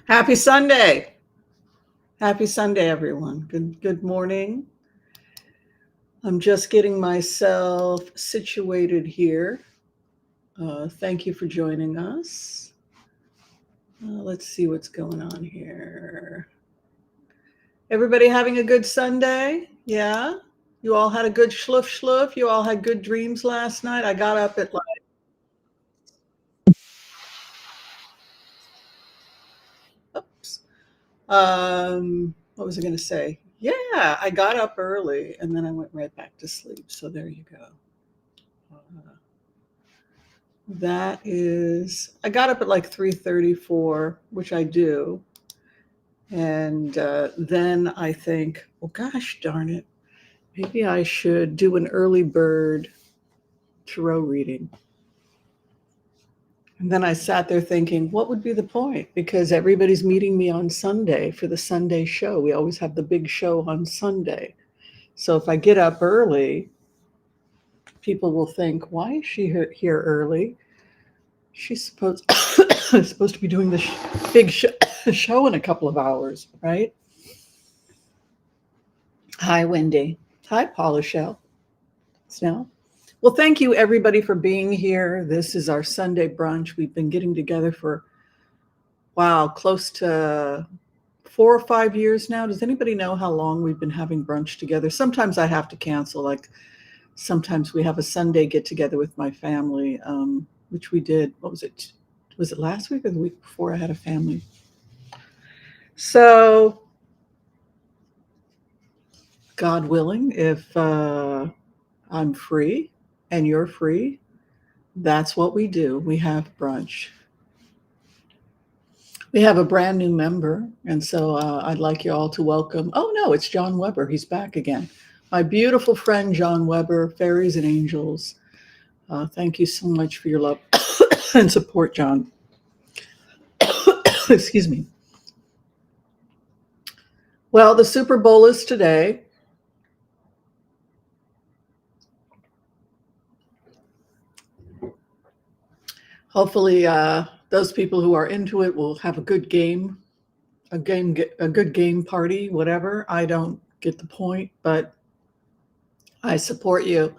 Happy Sunday. Happy Sunday, everyone. Good morning. I'm just getting myself situated here. Thank you for joining us. Let's see what's going on here. Everybody having a good Sunday? Yeah? You all had a good schloof. You all had good dreams last night. I got up at oops. What was I going to say? Yeah, I got up early and then I went right back to sleep. So there you go. That is, I got up at like 3:34, which I do. And then I think, well, gosh darn it, maybe I should do an early bird tarot reading. And then I sat there thinking, what would be the point? Because everybody's meeting me on Sunday for the Sunday show. We always have the big show on Sunday. So if I get up early, people will think, why is she here early? She's supposed to be doing the big show in a couple of hours, right? Hi, Wendy. Hi, Paula Shell. Snell. Well, thank you, everybody, for being here. This is our Sunday brunch. We've been getting together for, wow, close to 4 or 5 years now. Does anybody know how long we've been having brunch together? Sometimes I have to cancel. Like sometimes we have a Sunday get together with my family, which we did. What was it? Was it last week or the week before? I had a family. So, God willing, if I'm free and you're free, that's what we do. We have brunch. We have a brand new member, and so I'd like you all to welcome. Oh, no, it's John Weber. He's back again. My beautiful friend, John Weber, Fairies and Angels. Thank you so much for your love and support, John. Excuse me. Well, the Super Bowl is today. Hopefully, those people who are into it will have a good game, a good game party, whatever. I don't get the point, but I support you.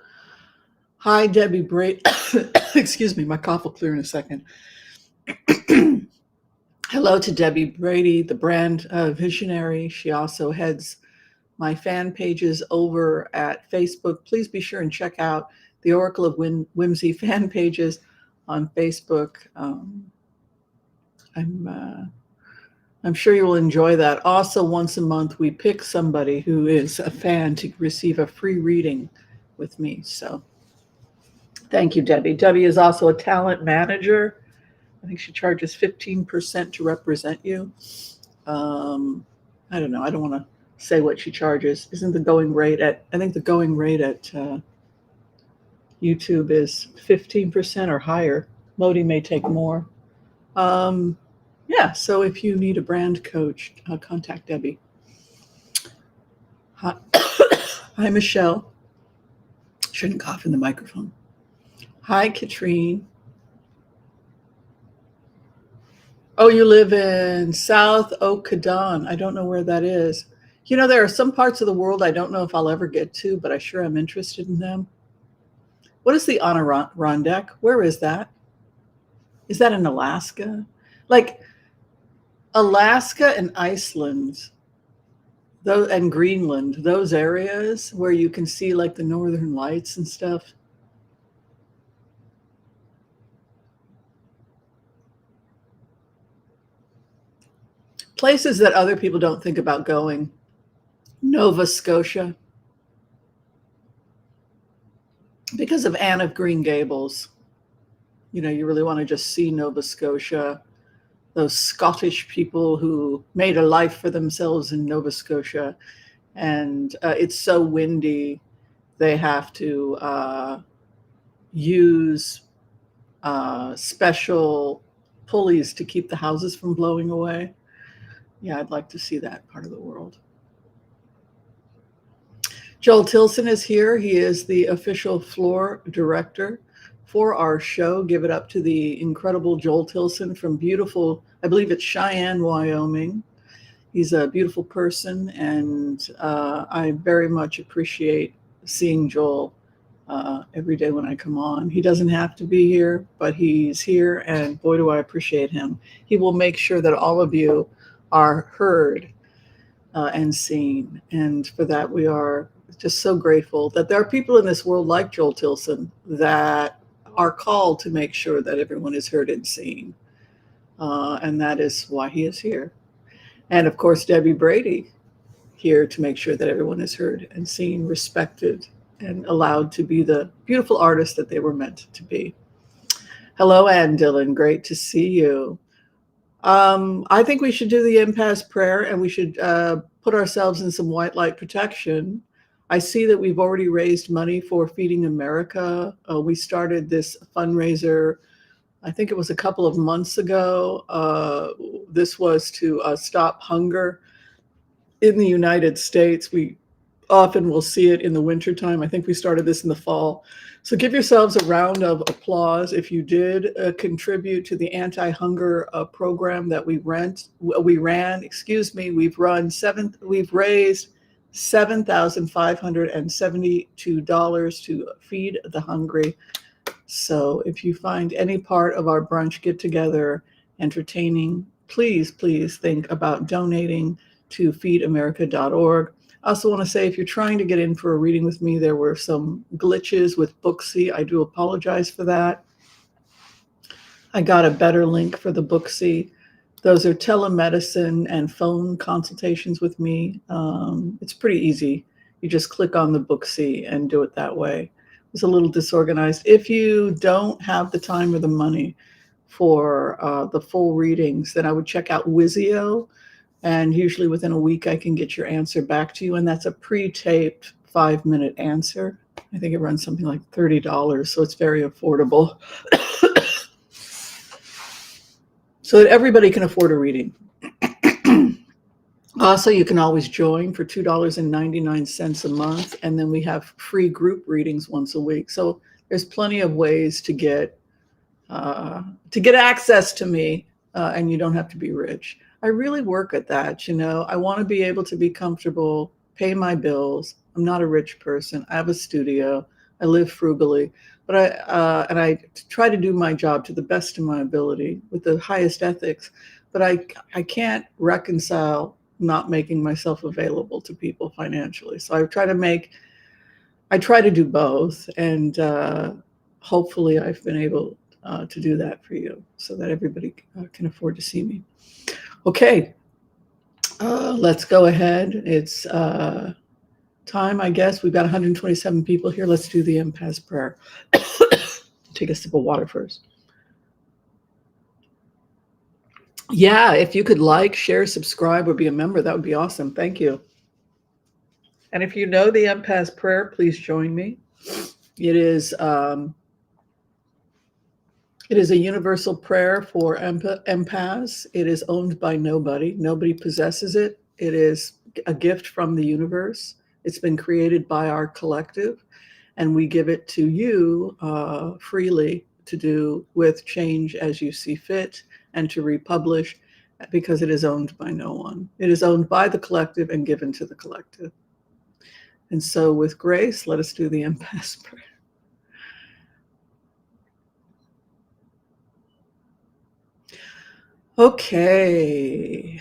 Hi, Debbie Brady. Excuse me, my cough will clear in a second. Hello to Debbie Brady, the brand visionary. She also heads my fan pages over at Facebook. Please be sure and check out the Oracle of Whimsy fan pages on Facebook. I'm sure you will enjoy that. Also, once a month, we pick somebody who is a fan to receive a free reading with me. So thank you, Debbie. Debbie is also a talent manager. I think she charges 15% to represent you. I don't know. I don't want to say what she charges. Isn't the going rate at, I think the going rate at YouTube is 15% or higher. Modi may take more. Yeah, so if you need a brand coach, contact Debbie. Hi, hi, Michelle. Shouldn't cough in the microphone. Hi, Katrine. Oh, you live in South Okanagan. I don't know where that is. You know, there are some parts of the world I don't know if I'll ever get to, but I sure am interested in them. What is the Adirondack? Where is that? Is that in Alaska? Like Alaska and Iceland, and Greenland, those areas where you can see like the northern lights and stuff. Places that other people don't think about going. Nova Scotia. Because of Anne of Green Gables. You know, you really want to just see Nova Scotia. Those Scottish people who made a life for themselves in Nova Scotia. And it's so windy, they have to use special pulleys to keep the houses from blowing away. Yeah, I'd like to see that part of the world. Joel Tilson is here. He is the official floor director for our show. Give it up to the incredible Joel Tilson from beautiful, I believe it's Cheyenne, Wyoming. He's a beautiful person, and I very much appreciate seeing Joel every day when I come on. He doesn't have to be here, but he's here, and boy, do I appreciate him. He will make sure that all of you are heard and seen, and for that we are just so grateful that there are people in this world like Joel Tilson that are called to make sure that everyone is heard and seen, and that is why he is here. And of course, Debbie Brady, here to make sure that everyone is heard and seen, respected, and allowed to be the beautiful artists that they were meant to be. Hello, Ann Dillon. Great to see you. I think we should do the empath prayer, and we should put ourselves in some white light protection. I see that we've already raised money for Feeding America. We started this fundraiser, I think it was a couple of months ago. This was to stop hunger in the United States. We often will see it in the wintertime. I think we started this in the fall. So give yourselves a round of applause if you did contribute to the anti-hunger program that we ran. We've raised $7,572 to feed the hungry. So if you find any part of our brunch get together entertaining, please think about donating to feedamerica.org. I also want to say, if you're trying to get in for a reading with me, there were some glitches with Booksy. I do apologize for that. I got a better link for the Booksy. Those are telemedicine and phone consultations with me. It's pretty easy. You just click on the Booksy and do it that way. It was a little disorganized. If you don't have the time or the money for the full readings, then I would check out Wizio. And usually within a week, I can get your answer back to you. And that's a pre-taped 5-minute answer. I think it runs something like $30, so it's very affordable. So that everybody can afford a reading. Also, you can always join for $2.99 a month. And then we have free group readings once a week. So there's plenty of ways to get access to me, and you don't have to be rich. I really work at that. I want to be able to be comfortable, pay my bills. I'm not a rich person. I have a studio. I live frugally, but I try to do my job to the best of my ability with the highest ethics. But I can't reconcile not making myself available to people financially. So I try to do both, and hopefully I've been able to do that for you so that everybody can afford to see me. Okay, let's go ahead. It's time, I guess. We've got 127 people here. Let's do the empath prayer. Take a sip of water first. Yeah, if you could like, share, subscribe, or be a member, that would be awesome. Thank you. And if you know the empath prayer, please join me. It is a universal prayer for empaths. It is owned by nobody. Nobody possesses it. It is a gift from the universe. It's been created by our collective, and we give it to you freely to do with change as you see fit and to republish, because it is owned by no one. It is owned by the collective and given to the collective. And so with grace, let us do the empath prayer. Okay.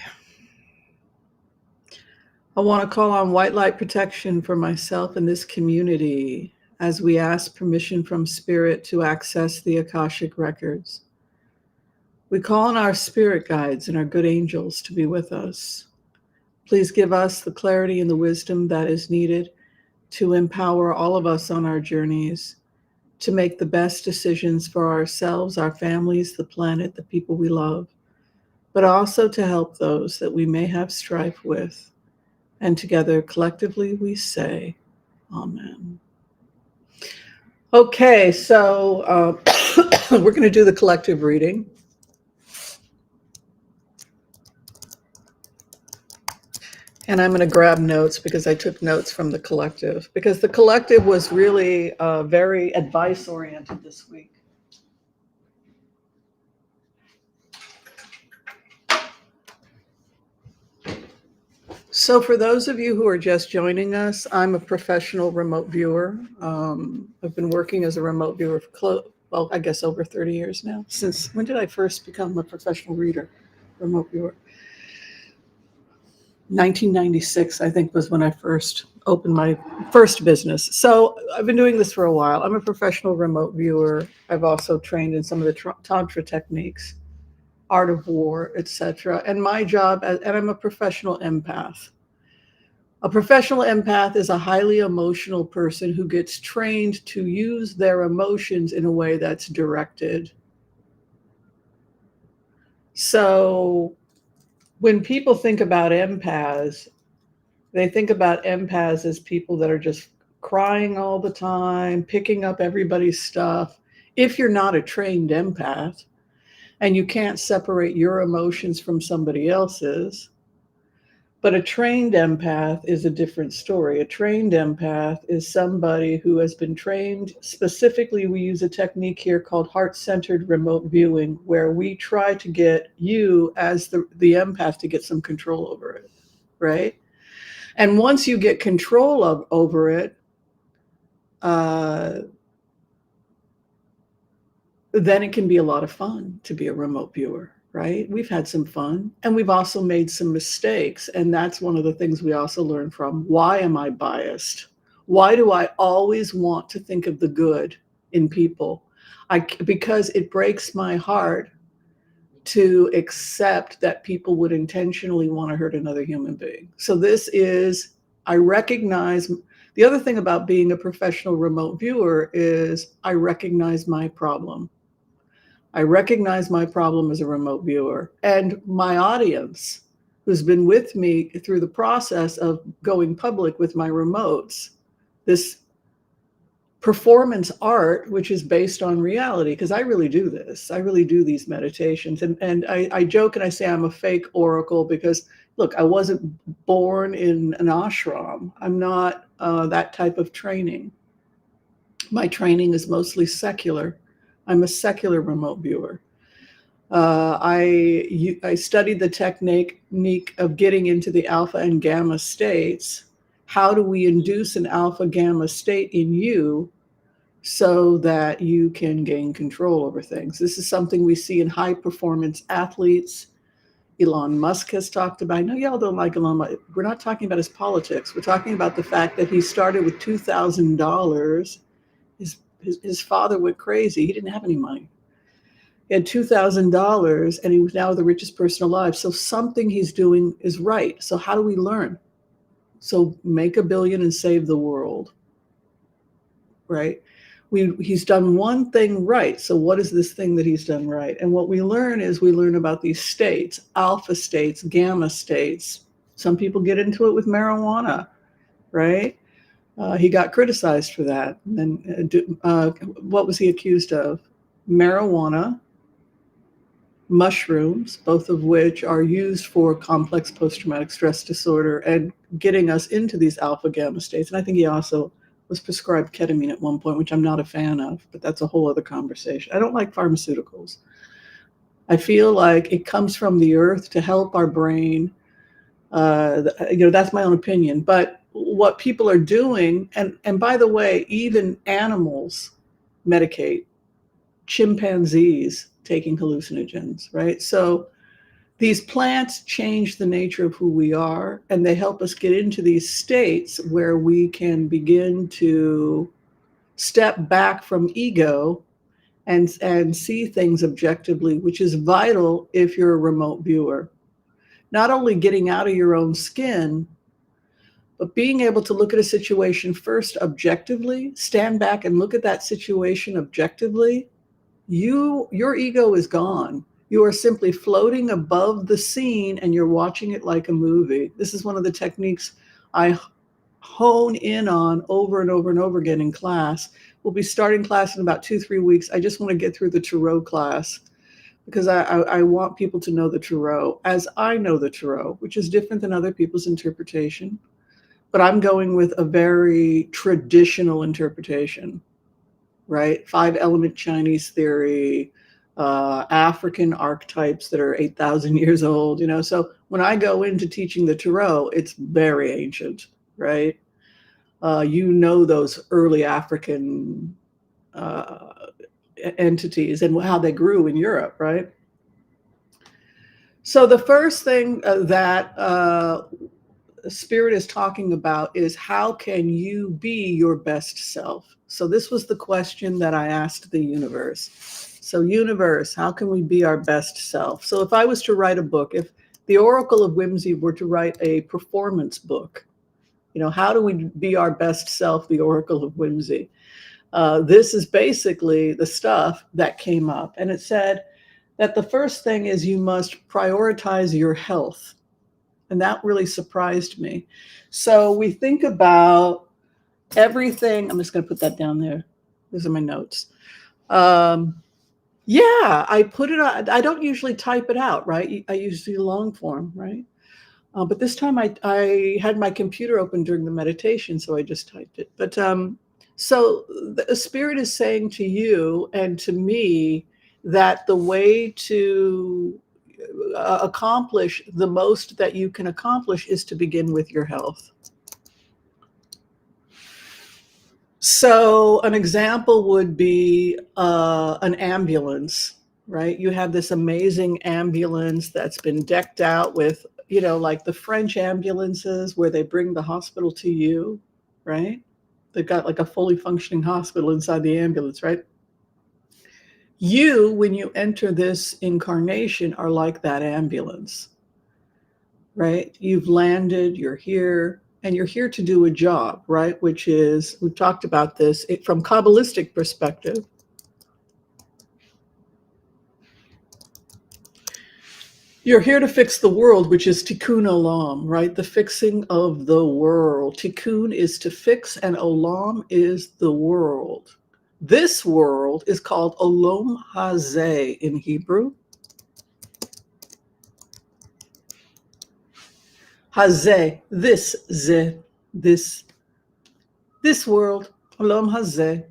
I want to call on white light protection for myself and this community as we ask permission from Spirit to access the Akashic records. We call on our spirit guides and our good angels to be with us. Please give us the clarity and the wisdom that is needed to empower all of us on our journeys to make the best decisions for ourselves, our families, the planet, the people we love, but also to help those that we may have strife with. And together, collectively, we say, Amen. Okay, so we're going to do the collective reading. And I'm going to grab notes because I took notes from the collective, because the collective was really very advice-oriented this week. So for those of you who are just joining us, I'm a professional remote viewer. I've been working as a remote viewer for, well, I guess over 30 years now. Since when did I first become a professional reader, remote viewer? 1996, I think, was when I first opened my first business. So I've been doing this for a while. I'm a professional remote viewer. I've also trained in some of the tantra techniques, art of war, etc. And my job, and I'm a professional empath. A professional empath is a highly emotional person who gets trained to use their emotions in a way that's directed. So when people think about empaths, they think about empaths as people that are just crying all the time, picking up everybody's stuff. If you're not a trained empath and you can't separate your emotions from somebody else's, but a trained empath is a different story. A trained empath is somebody who has been trained. Specifically, we use a technique here called heart-centered remote viewing, where we try to get you as the empath to get some control over it, right? And once you get control over it, then it can be a lot of fun to be a remote viewer, right? We've had some fun, and we've also made some mistakes. And that's one of the things we also learn from. Why am I biased? Why do I always want to think of the good in people? Because it breaks my heart to accept that people would intentionally want to hurt another human being. So this is, I recognize, the other thing about being a professional remote viewer is I recognize my problem. I recognize my problem as a remote viewer, and my audience who's been with me through the process of going public with my remotes, this performance art, which is based on reality, because I really do this. I really do these meditations. And I joke and I say I'm a fake oracle because, look, I wasn't born in an ashram. I'm not that type of training. My training is mostly secular. I'm a secular remote viewer. I studied the technique of getting into the alpha and gamma states. How do we induce an alpha gamma state in you so that you can gain control over things? This is something we see in high performance athletes. Elon Musk has talked about. I know y'all don't like Elon Musk. We're not talking about his politics. We're talking about the fact that he started with $2,000. His father went crazy. He didn't have any money. He had $2,000 and he was now the richest person alive. So something he's doing is right. So how do we learn? So make $1 billion and save the world, right? He's done one thing right. So what is this thing that he's done right? And what we learn is we learn about these states, alpha states, gamma states. Some people get into it with marijuana, right? He got criticized for that. And what was he accused of? Marijuana, mushrooms, both of which are used for complex post-traumatic stress disorder and getting us into these alpha gamma states. And I think he also was prescribed ketamine at one point, which I'm not a fan of, but that's a whole other conversation. I don't like pharmaceuticals. I feel like it comes from the earth to help our brain. That's my own opinion. But what people are doing, and by the way, even animals medicate, chimpanzees taking hallucinogens, right? So these plants change the nature of who we are, and they help us get into these states where we can begin to step back from ego and see things objectively, which is vital if you're a remote viewer. Not only getting out of your own skin, but being able to look at a situation first objectively, stand back and look at that situation objectively. Your ego is gone. You are simply floating above the scene and you're watching it like a movie. This is one of the techniques I hone in on over and over and over again in class. We'll be starting class in about 2-3 weeks. I just want to get through the Tarot class because I want people to know the Tarot as I know the Tarot, which is different than other people's interpretation. But I'm going with a very traditional interpretation, right? 5-element Chinese theory, African archetypes that are 8,000 years old, So When I go into teaching the Tarot, it's very ancient, right? You know those early African uh, entities and how they grew in Europe, right? So the first thing that Spirit is talking about is how can you be your best self? So this was the question that I asked the universe. So universe, how can we be our best self? So if I was to write a book, if the Oracle of Whimsy were to write a performance book, how do we be our best self, the Oracle of Whimsy? This is basically the stuff that came up. And it said that the first thing is you must prioritize your health. And that really surprised me. So we think about everything. I'm just going to put that down there. These are my notes. Yeah, I put it on. I don't usually type it out, right? I usually long form, right? But this time I had my computer open during the meditation, so I just typed it. But so the Spirit is saying to you and to me that the way to accomplish the most that you can accomplish is to begin with your health. So an example would be an ambulance, right? You have this amazing ambulance that's been decked out with, like the French ambulances where they bring the hospital to you, right? They've got like a fully functioning hospital inside the ambulance, right? You, when you enter this incarnation, are like that ambulance, right? You've landed, you're here, and you're here to do a job, right? Which is, we've talked about this from Kabbalistic perspective. You're here to fix the world, which is tikkun olam, right? The fixing of the world. Tikkun is to fix, and olam is the world. This world is called olam hazeh in Hebrew. Hazeh, this world, olam hazeh.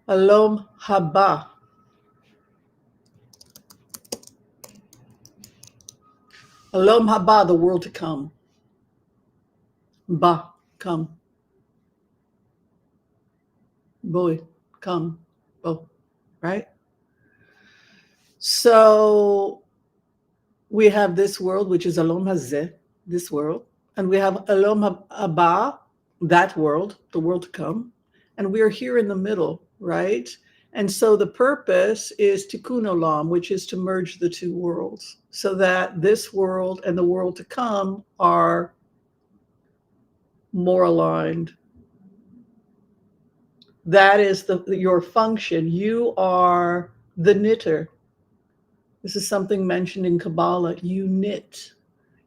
Olam haba. Olam haba, the world to come. Ba, come. Boy, come. Oh, right? So we have this world, which is Olam hazeh, this world. And we have Olam haba, that world, the world to come. And we are here in the middle, right? And so the purpose is tikkun olam, which is to merge the two worlds so that this world and the world to come are more aligned. That is your function. You are the knitter. This is something mentioned in Kabbalah. You knit,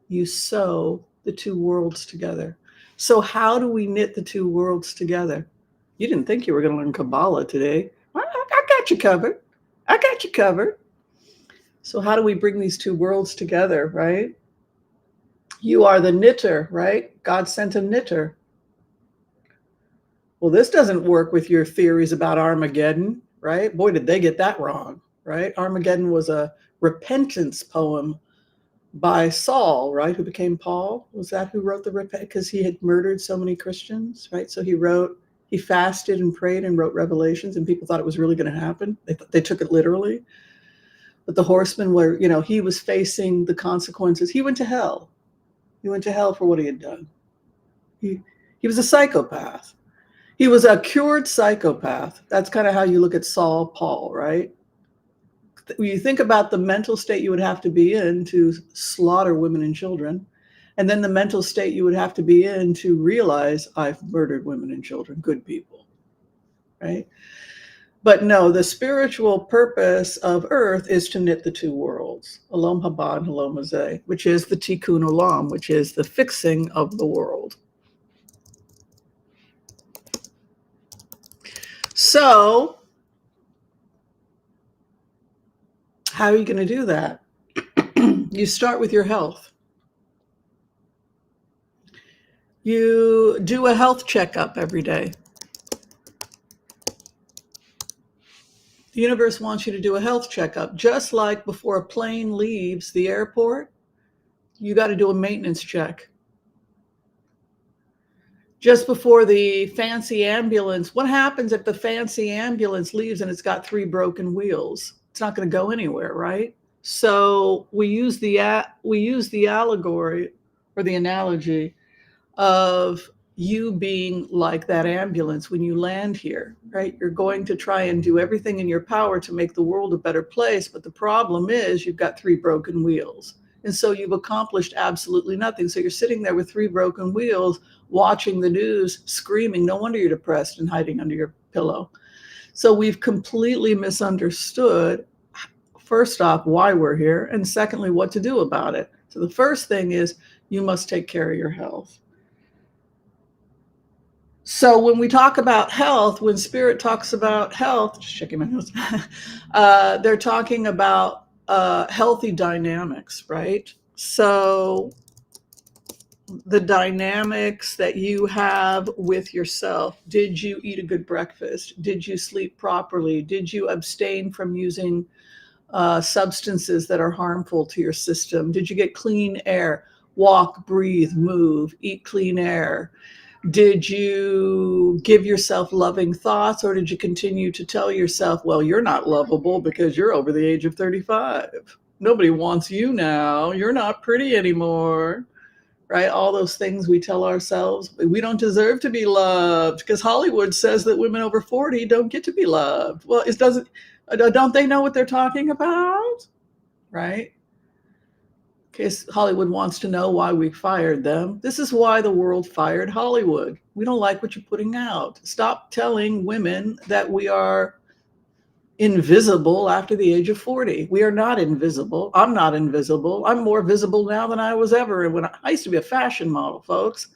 you sew the two worlds together. So how do we knit the two worlds together? You didn't think you were going to learn Kabbalah today. I got you covered. I got you covered. So how do we bring these two worlds together, right? You are the knitter, right? God sent a knitter. Well, this doesn't work with your theories about Armageddon, right? Boy, did they get that wrong, right? Armageddon was a repentance poem by Saul, right? Who became Paul. Was that who wrote the repent? Because he had murdered so many Christians, right? So he fasted and prayed and wrote Revelations, and people thought it was really going to happen. They took it literally. But the horsemen were, he was facing the consequences. He went to hell. He went to hell for what he had done. He was a psychopath. He was a cured psychopath. That's kind of how you look at Saul, Paul, right? When you think about the mental state you would have to be in to slaughter women and children, and then the mental state you would have to be in to realize I've murdered women and children, good people, right? But no, the spiritual purpose of Earth is to knit the two worlds, Olam haba and Olam hazeh, which is the tikkun olam, which is the fixing of the world. So, how are you going to do that? You start with your health. You do a health checkup every day. The universe wants you to do a health checkup. Just like before a plane leaves the airport, you got to do a maintenance check. Just before the fancy ambulance, what happens if the fancy ambulance leaves and it's got 3 broken wheels? It's not going to go anywhere, right? So we use the allegory or the analogy of you being like that ambulance when you land here, right? You're going to try and do everything in your power to make the world a better place, but the problem is you've got 3 broken wheels. And so you've accomplished absolutely nothing. So you're sitting there with 3 broken wheels, watching the news, screaming. No wonder you're depressed and hiding under your pillow. So we've completely misunderstood, first off, why we're here, and secondly, what to do about it. So the first thing is you must take care of your health. So when we talk about health, when Spirit talks about health, just checking my notes, they're talking about healthy dynamics, right? So the dynamics that you have with yourself. Did you eat a good breakfast? Did you sleep properly? Did you abstain from using substances that are harmful to your system? Did you get clean air? Walk, breathe, move, eat clean air. Did you give yourself loving thoughts, or did you continue to tell yourself, well, you're not lovable because you're over the age of 35. Nobody wants you now. You're not pretty anymore, right? All those things we tell ourselves. We don't deserve to be loved because Hollywood says that women over 40 don't get to be loved. Well, don't they know what they're talking about, right? In case Hollywood wants to know why we fired them. This is why the world fired Hollywood. We don't like what you're putting out. Stop telling women that we are invisible after the age of 40. We are not invisible. I'm not invisible. I'm more visible now than I was ever. And when I used to be a fashion model, folks.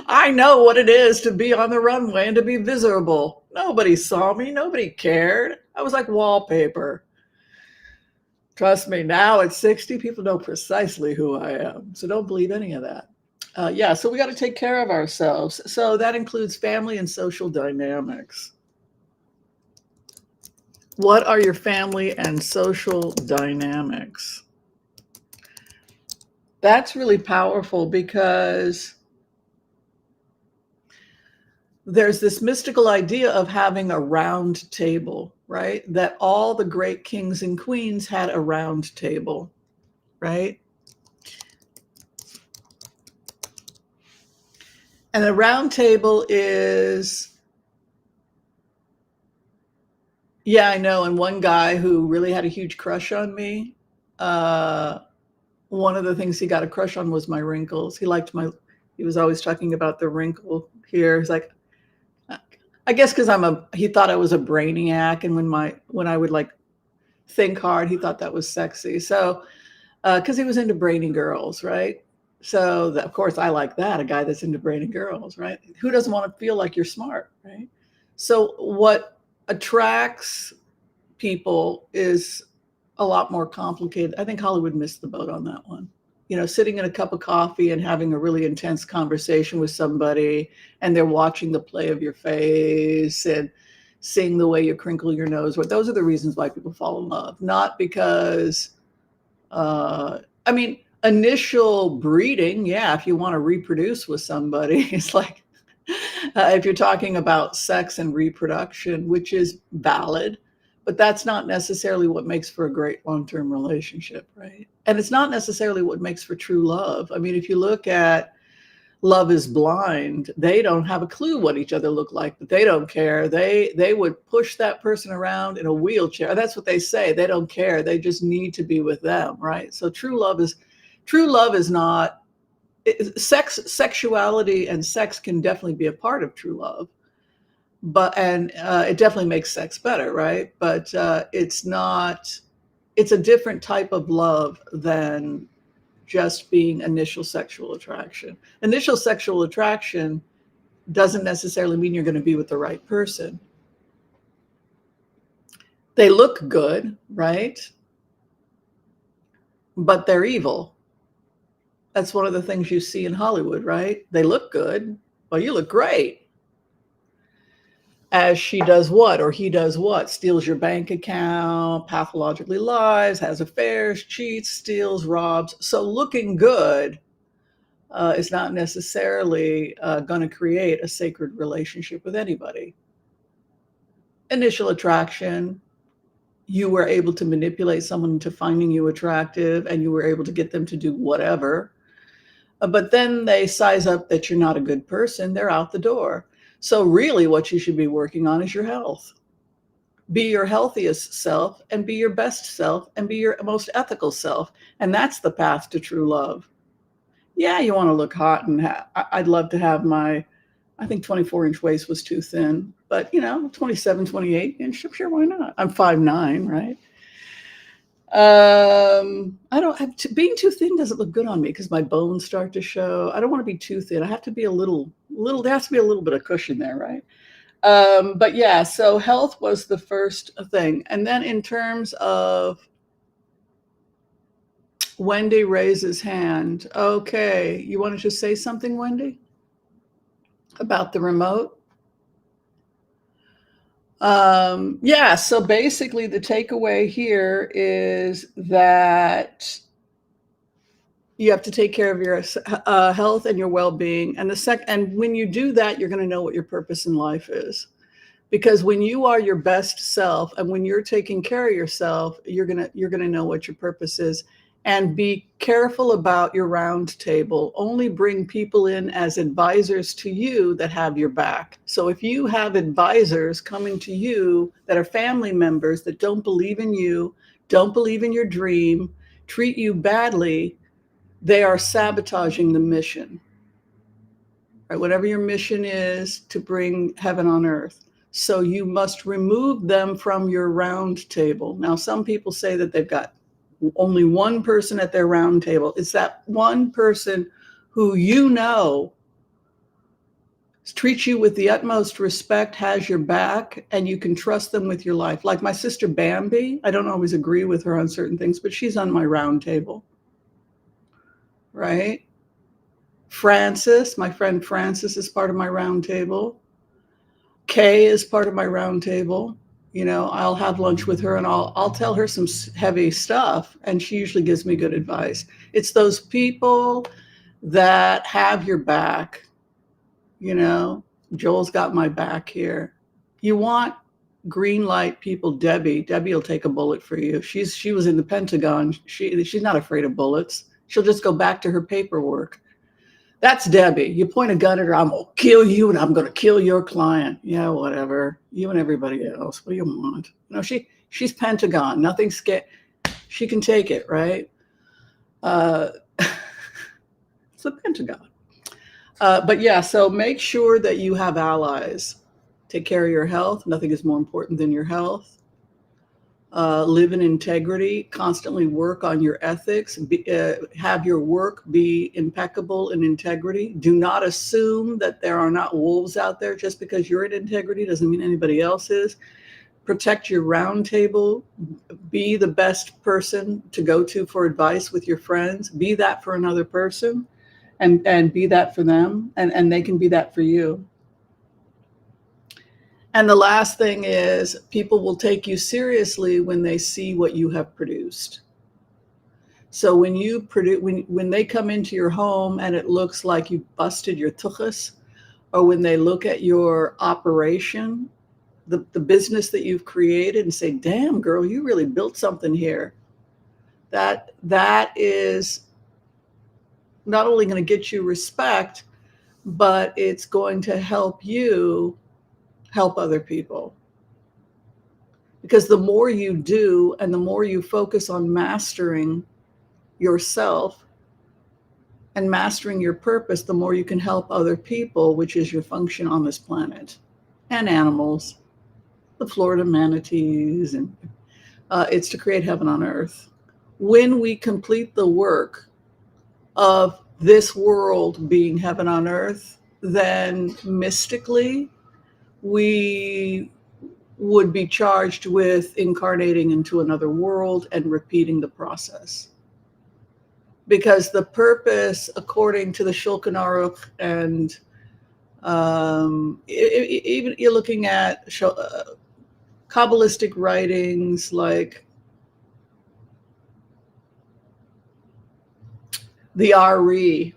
I know what it is to be on the runway and to be visible. Nobody saw me. Nobody cared. I was like wallpaper. Trust me, now at 60, people know precisely who I am. So don't believe any of that. So we got to take care of ourselves. So that includes family and social dynamics. What are your family and social dynamics? That's really powerful because there's this mystical idea of having a round table, right? That all the great kings and queens had a round table, right? And a round table is, yeah, I know. And one guy who really had a huge crush on me, one of the things he got a crush on was my wrinkles. He was always talking about the wrinkle here. He's like, I guess because he thought I was a brainiac, and when I would like think hard, he thought that was sexy. So, because he was into brainy girls, right? So of course I like that, a guy that's into brainy girls, right? Who doesn't want to feel like you're smart, right? So what attracts people is a lot more complicated. I think Hollywood missed the boat on that one. Sitting in a cup of coffee and having a really intense conversation with somebody, and they're watching the play of your face and seeing the way you crinkle your nose. Those are the reasons why people fall in love, not because, initial breeding. Yeah, if you want to reproduce with somebody, it's like, if you're talking about sex and reproduction, which is valid, but that's not necessarily what makes for a great long-term relationship, right? And it's not necessarily what makes for true love. I mean, if you look at Love is Blind, they don't have a clue what each other look like, but they don't care. They would push that person around in a wheelchair. That's what they say. They don't care. They just need to be with them, right? So true love is not sexuality, and sex can definitely be a part of true love. It definitely makes sex better, right? But it's a different type of love than just being initial sexual attraction. Initial sexual attraction doesn't necessarily mean you're going to be with the right person. They look good, right? But they're evil. That's one of the things you see in Hollywood, right? They look good. Well, you look great. as she does what or he does what, steals your bank account, pathologically lies, has affairs, cheats, steals, robs. So looking good is not necessarily going to create a sacred relationship with anybody. Initial attraction, you were able to manipulate someone into finding you attractive and you were able to get them to do whatever. But then they size up that you're not a good person, they're out the door. So really what you should be working on is your health. Be your healthiest self and be your best self and be your most ethical self. And that's the path to true love. Yeah, you want to look hot and I'd love to have I think 24-inch waist was too thin, but 27, 28 inch, sure, why not? I'm 5'9", right? I don't have being too thin doesn't look good on me because my bones start to show. I don't want to be too thin. I have to be a little, there has to be a little bit of cushion there, right? But yeah, so health was the first thing. And then in terms of Wendy raises hand. Okay, you want to just say something, Wendy, about the remote? Yeah, so basically the takeaway here is that you have to take care of your health and your well-being. And when you do that, you're going to know what your purpose in life is. Because when you are your best self and when you're taking care of yourself, you're going to know what your purpose is. And be careful about your round table. Only bring people in as advisors to you that have your back. So if you have advisors coming to you that are family members that don't believe in you, don't believe in your dream, treat you badly, they are sabotaging the mission. Right? Whatever your mission is to bring heaven on earth. So you must remove them from your round table. Now, some people say that they've got only one person at their round table. It's that one person who treats you with the utmost respect, has your back, and you can trust them with your life. Like my sister Bambi, I don't always agree with her on certain things, but she's on my round table, right? Frances, my friend Frances is part of my round table. Kay is part of my round table. I'll have lunch with her and I'll tell her some heavy stuff and she usually gives me good advice. It's those people that have your back. Joel's got my back here. You want green light people. Debbie will take a bullet for you. She was in the Pentagon. She's not afraid of bullets. She'll just go back to her paperwork. That's Debbie. You point a gun at her, I'm going to kill you and I'm going to kill your client. Yeah, whatever. You and everybody else. What do you want? She's Pentagon. Nothing scared. She can take it, right? It's the Pentagon. But yeah, so make sure that you have allies. Take care of your health. Nothing is more important than your health. Live in integrity, constantly work on your ethics, have your work be impeccable in integrity. Do not assume that there are not wolves out there. Just because you're in integrity doesn't mean anybody else is. Protect your round table. Be the best person to go to for advice with your friends. Be that for another person and be that for them, and they can be that for you. And the last thing is people will take you seriously when they see what you have produced. So when they come into your home and it looks like you busted your tuchus, or when they look at your operation, the business that you've created and say, damn girl, you really built something here. That is not only going to get you respect, but it's going to help you help other people. Because the more you do and the more you focus on mastering yourself and mastering your purpose, the more you can help other people, which is your function on this planet, and animals, the Florida manatees, and it's to create heaven on earth. When we complete the work of this world being heaven on earth, then mystically we would be charged with incarnating into another world and repeating the process. Because the purpose, according to the Shulchan Aruch and Even you're looking at Kabbalistic writings like the Ari.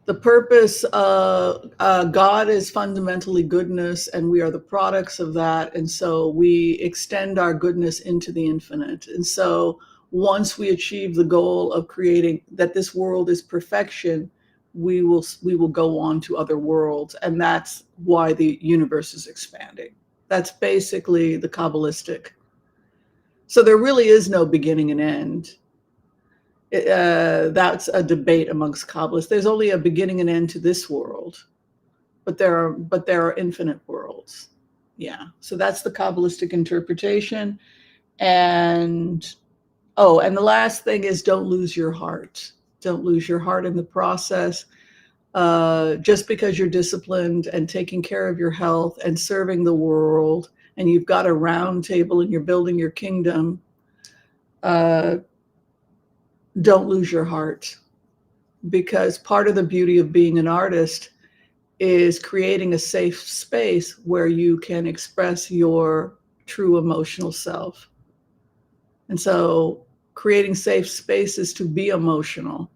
The purpose of God is fundamentally goodness, and we are the products of that. And so we extend our goodness into the infinite. And so once we achieve the goal of creating that this world is perfection, we will go on to other worlds. And that's why the universe is expanding. That's basically the Kabbalistic. So there really is no beginning and end. That's a debate amongst Kabbalists. There's only a beginning and end to this world, but there are infinite worlds. Yeah. So that's the Kabbalistic interpretation. And and the last thing is don't lose your heart. Don't lose your heart in the process. Just because you're disciplined and taking care of your health and serving the world, and you've got a round table and you're building your kingdom, don't lose your heart, because part of the beauty of being an artist is creating a safe space where you can express your true emotional self. And so creating safe spaces to be emotional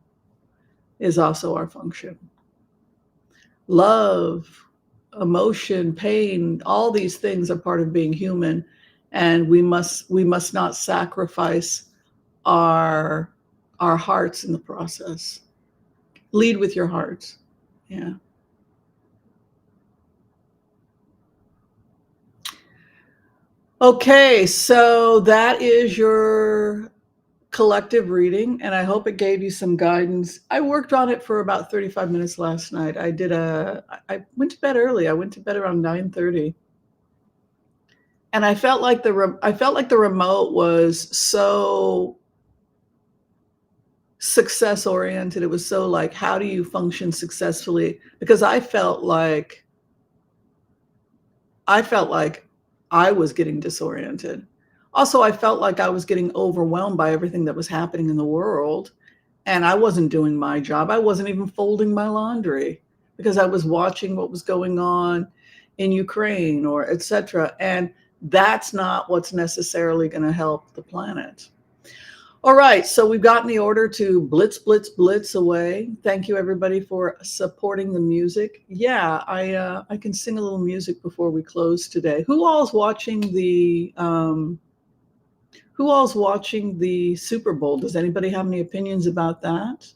is also our function. Love, emotion, pain, all these things are part of being human, and we must not sacrifice our hearts in the process. Lead with your heart. Yeah. Okay, so that is your collective reading, and I hope it gave you some guidance. I worked on it for about 35 minutes last night. I went to bed early. I went to bed around 9:30. And I felt like the remote was so success oriented. It was so like, how do you function successfully? Because I felt like I was getting disoriented. Also, I felt like I was getting overwhelmed by everything that was happening in the world, and I wasn't doing my job. I wasn't even folding my laundry because I was watching what was going on in Ukraine or etc. And that's not what's necessarily going to help the planet. All right, so we've gotten the order to blitz, blitz, blitz away. Thank you, everybody, for supporting the music. Yeah, I can sing a little music before we close today. Who all's watching the Super Bowl? Does anybody have any opinions about that?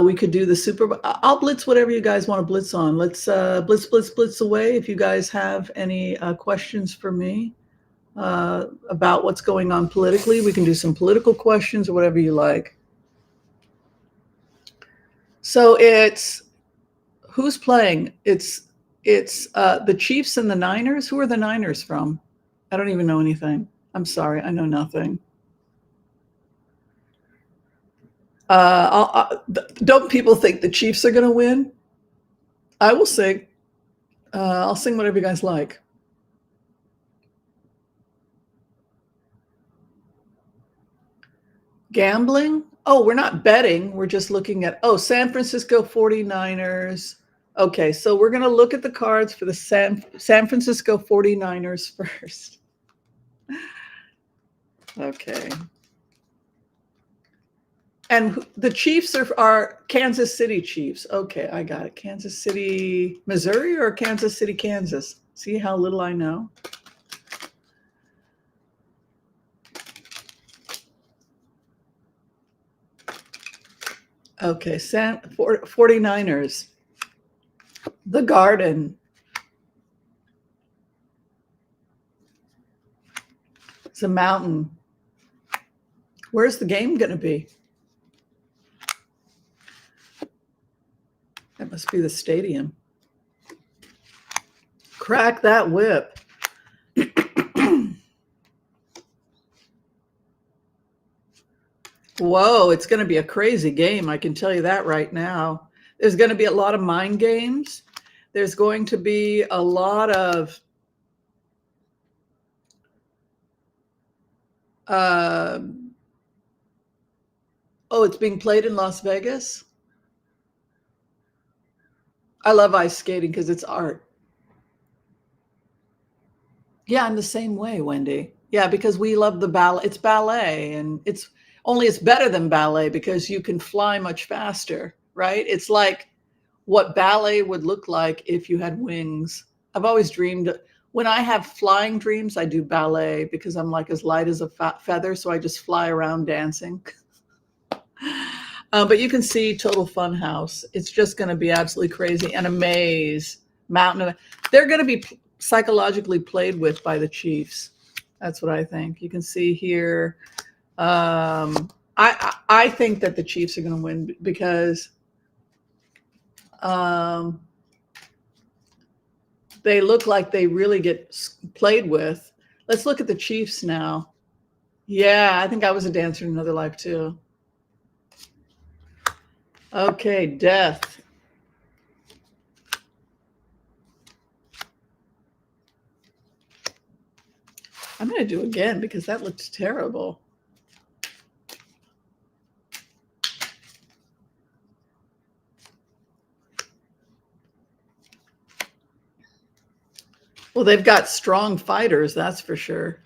We could do the Super Bowl. I'll blitz whatever you guys want to blitz on. Let's blitz, blitz, blitz away. If you guys have any questions for me about what's going on politically, we can do some political questions or whatever you like. So it's who's playing? It's the Chiefs and the Niners. Who are the Niners from? I don't even know anything. I'm sorry, I know nothing. Don't people think the Chiefs are going to win? I will sing. I'll sing whatever you guys like. Gambling? Oh, we're not betting. We're just looking at, San Francisco 49ers. Okay, so we're going to look at the cards for the San Francisco 49ers first. Okay. And the Chiefs are Kansas City Chiefs. Okay, I got it. Kansas City, Missouri, or Kansas City, Kansas? See how little I know? Okay, 49ers. The Garden. It's a mountain. Where's the game going to be? That must be the stadium. Crack that whip. Whoa, it's going to be a crazy game. I can tell you that right now. There's going to be a lot of mind games. There's going to be a lot of it's being played in Las Vegas. I love ice skating because it's art. Yeah, I'm the same way, Wendy. Yeah, because we love the ballet. It's ballet, and it's better than ballet because you can fly much faster, right? It's like what ballet would look like if you had wings. I've always dreamed when I have flying dreams, I do ballet because I'm like as light as a feather, so I just fly around dancing. But you can see Total Fun House. It's just going to be absolutely crazy, and a maze, mountain of. They're going to be psychologically played with by the Chiefs. That's what I think. You can see here. I think that the Chiefs are going to win because um, they look like they really get played with. Let's look at the Chiefs now. Yeah, I think I was a dancer in another life too. Okay, death. I'm going to do again because that looked terrible. Well, they've got strong fighters, that's for sure.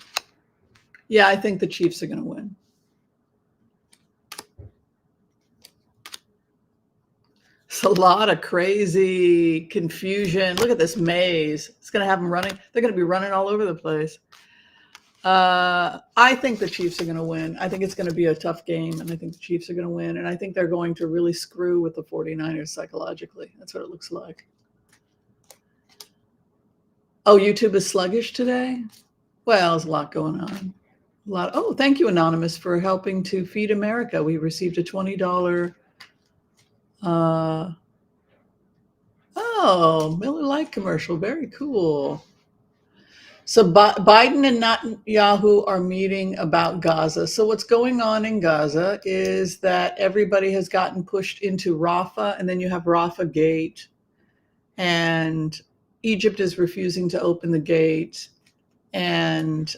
Yeah, I think the Chiefs are going to win. It's a lot of crazy confusion. Look at this maze. It's going to have them running. They're going to be running all over the place. I think the Chiefs are going to win. I think it's going to be a tough game, and I think the Chiefs are going to win. And I think they're going to really screw with the 49ers psychologically. That's what it looks like. Oh, YouTube is sluggish today? Well, there's a lot going on. Oh, thank you, Anonymous, for helping to feed America. We received a $20. Oh, Miller Lite commercial. Very cool. So Biden and Netanyahu are meeting about Gaza. So what's going on in Gaza is that everybody has gotten pushed into Rafah, and then you have Rafah Gate, and Egypt is refusing to open the gate, and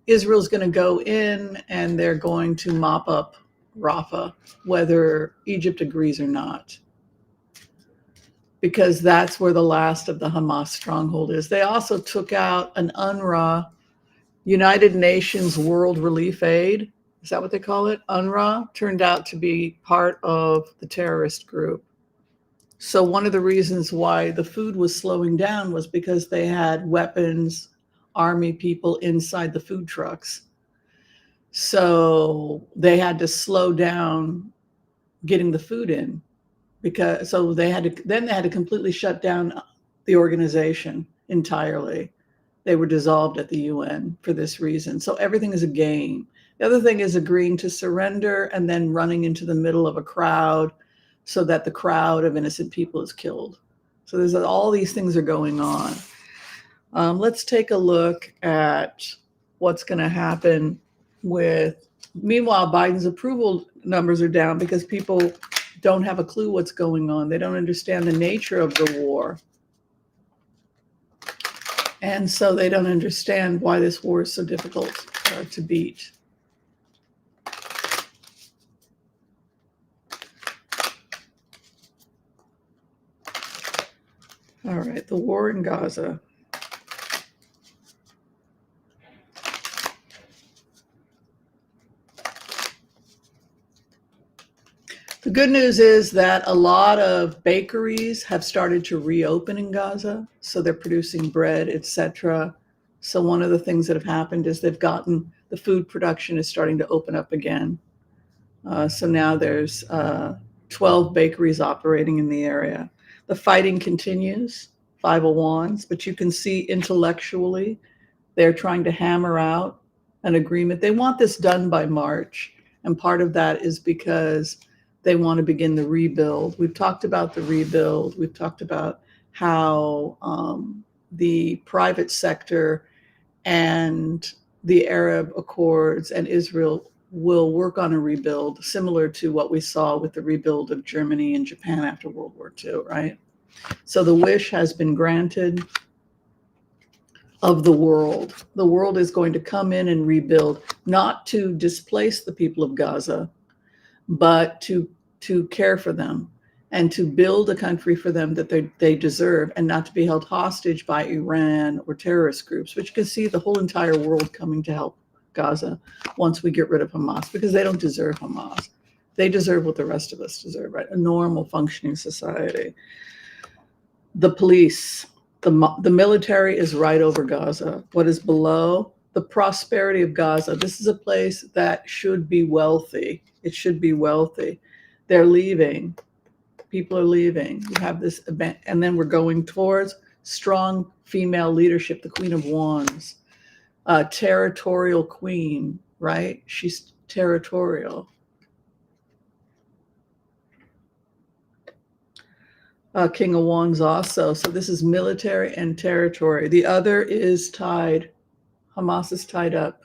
Israel's going to go in, and they're going to mop up Rafah, whether Egypt agrees or not, because that's where the last of the Hamas stronghold is. They also took out an UNRWA, United Nations World Relief Aid. Is that what they call it? UNRWA turned out to be part of the terrorist group. So one of the reasons why the food was slowing down was because they had weapons, army people inside the food trucks. So they had to slow down getting the food in, because they had to completely shut down the organization entirely. They were dissolved at the UN for this reason. So everything is a game. The other thing is agreeing to surrender and then running into the middle of a crowd so that the crowd of innocent people is killed. So there's all these things are going on. Let's take a look at what's going to happen with. Meanwhile, Biden's approval numbers are down because people don't have a clue what's going on. They don't understand the nature of the war. And so they don't understand why this war is so difficult to beat. All right, the war in Gaza. The good news is that a lot of bakeries have started to reopen in Gaza, so they're producing bread, etc. So one of the things that have happened is they've gotten the food production is starting to open up again. So now there's 12 bakeries operating in the area. The fighting continues, 501s, but you can see intellectually they're trying to hammer out an agreement. They want this done by March, and part of that is because they want to begin the rebuild. We've talked about the rebuild. We've talked about how the private sector and the Arab Accords and Israel will work on a rebuild similar to what we saw with the rebuild of Germany and Japan after World War II, right? So the wish has been granted of the world. The world is going to come in and rebuild, not to displace the people of Gaza, but to care for them and to build a country for them that they deserve, and not to be held hostage by Iran or terrorist groups, which you can see the whole entire world coming to help Gaza once we get rid of Hamas, because they don't deserve Hamas. They deserve what the rest of us deserve, right? A normal functioning society. The police, the military is right over Gaza. What is below? The prosperity of Gaza. This is a place that should be wealthy. It should be wealthy. They're leaving. People are leaving. We have this event, and then we're going towards strong female leadership, the Queen of Wands, territorial queen, right? She's territorial. King of Wands also. So this is military and territory. The other is tied. Hamas is tied up.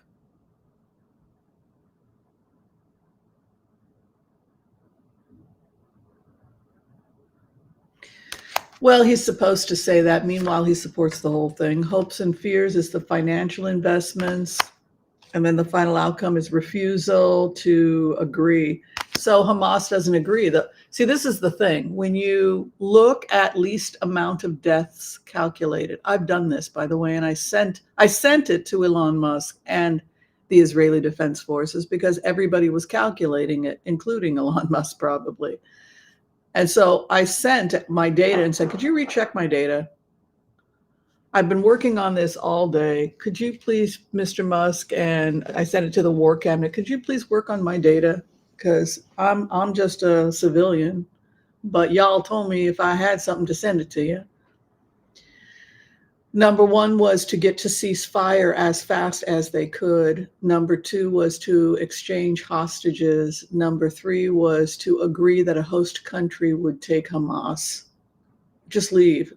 Well, he's supposed to say that. Meanwhile, he supports the whole thing. Hopes and fears is the financial investments. And then the final outcome is refusal to agree. So Hamas doesn't agree. See, this is the thing. When you look at least amount of deaths calculated, I've done this, by the way, and I sent it to Elon Musk and the Israeli Defense Forces, because everybody was calculating it, including Elon Musk probably. And so I sent my data and said, could you recheck my data? I've been working on this all day. Could you please, Mr. Musk, and I sent it to the War Cabinet, could you please work on my data? Because I'm just a civilian, but y'all told me if I had something to send it to you. Number one was to get to ceasefire as fast as they could. Number two was to exchange hostages. Number three was to agree that a host country would take Hamas. Just leave.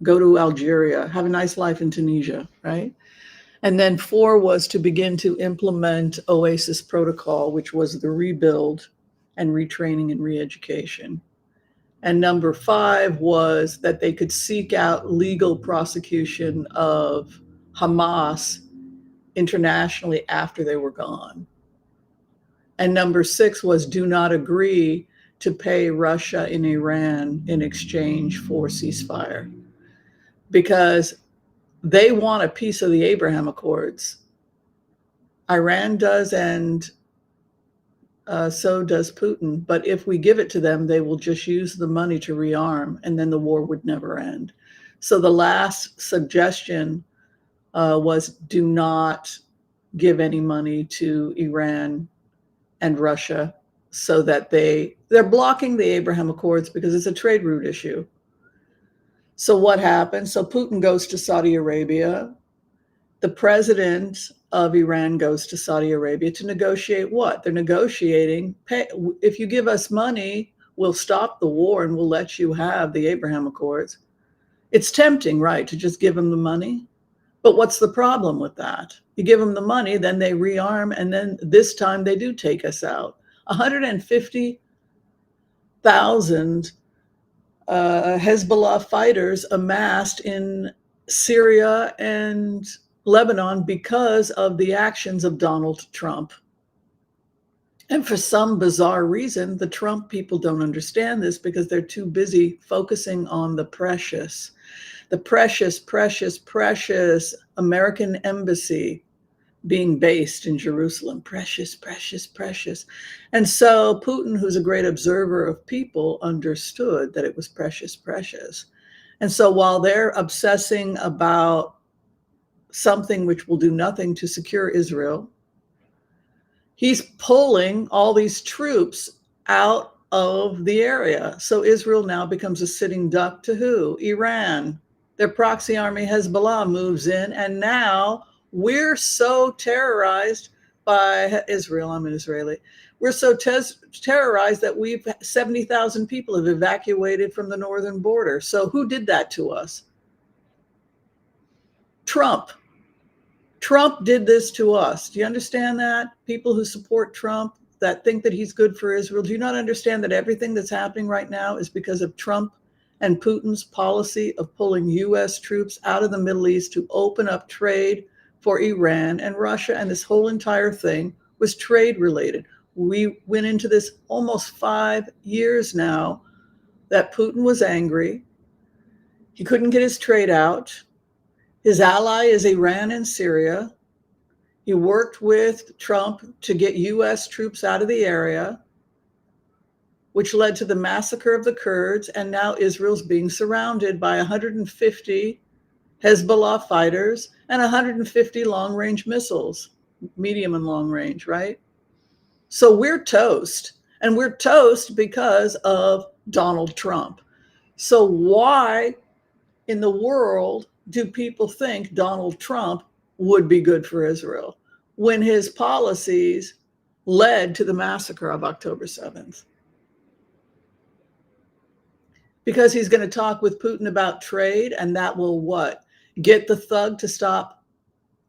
Go to Algeria, have a nice life in Tunisia, right? And then four was to begin to implement Oasis Protocol, which was the rebuild and retraining and re-education. And number five was that they could seek out legal prosecution of Hamas internationally after they were gone. And number six was do not agree to pay Russia and Iran in exchange for ceasefire, because they want a piece of the Abraham Accords. Iran does, and so does Putin. But if we give it to them, they will just use the money to rearm, and then the war would never end. So the last suggestion was do not give any money to Iran and Russia, so that they're blocking the Abraham Accords because it's a trade route issue. So what happens? So Putin goes to Saudi Arabia. The president of Iran goes to Saudi Arabia to negotiate what? They're negotiating, if you give us money, we'll stop the war and we'll let you have the Abraham Accords. It's tempting, right, to just give them the money? But what's the problem with that? You give them the money, then they rearm, and then this time they do take us out. 150,000 Hezbollah fighters amassed in Syria and Lebanon because of the actions of Donald Trump. And for some bizarre reason, the Trump people don't understand this, because they're too busy focusing on the precious American embassy being based in Jerusalem. Precious, precious, precious. And so Putin, who's a great observer of people, understood that it was precious, precious. And so while they're obsessing about something which will do nothing to secure Israel, he's pulling all these troops out of the area. So Israel now becomes a sitting duck to who? Iran. Their proxy army Hezbollah moves in, and now we're so terrorized by Israel. I'm an Israeli. We're so terrorized that 70,000 people have evacuated from the northern border. So who did that to us? Trump. Trump did this to us. Do you understand that? People who support Trump, that think that he's good for Israel, do you not understand that everything that's happening right now is because of Trump and Putin's policy of pulling U.S. troops out of the Middle East to open up trade for Iran and Russia? And this whole entire thing was trade related. We went into this almost 5 years now that Putin was angry. He couldn't get his trade out. His ally is Iran and Syria. He worked with Trump to get US troops out of the area, which led to the massacre of the Kurds. And now Israel's being surrounded by 150 Hezbollah fighters and 150 long-range missiles, medium and long range, right? So we're toast. And we're toast because of Donald Trump. So why in the world do people think Donald Trump would be good for Israel when his policies led to the massacre of October 7th? Because he's going to talk with Putin about trade, and that will what? Get the thug to stop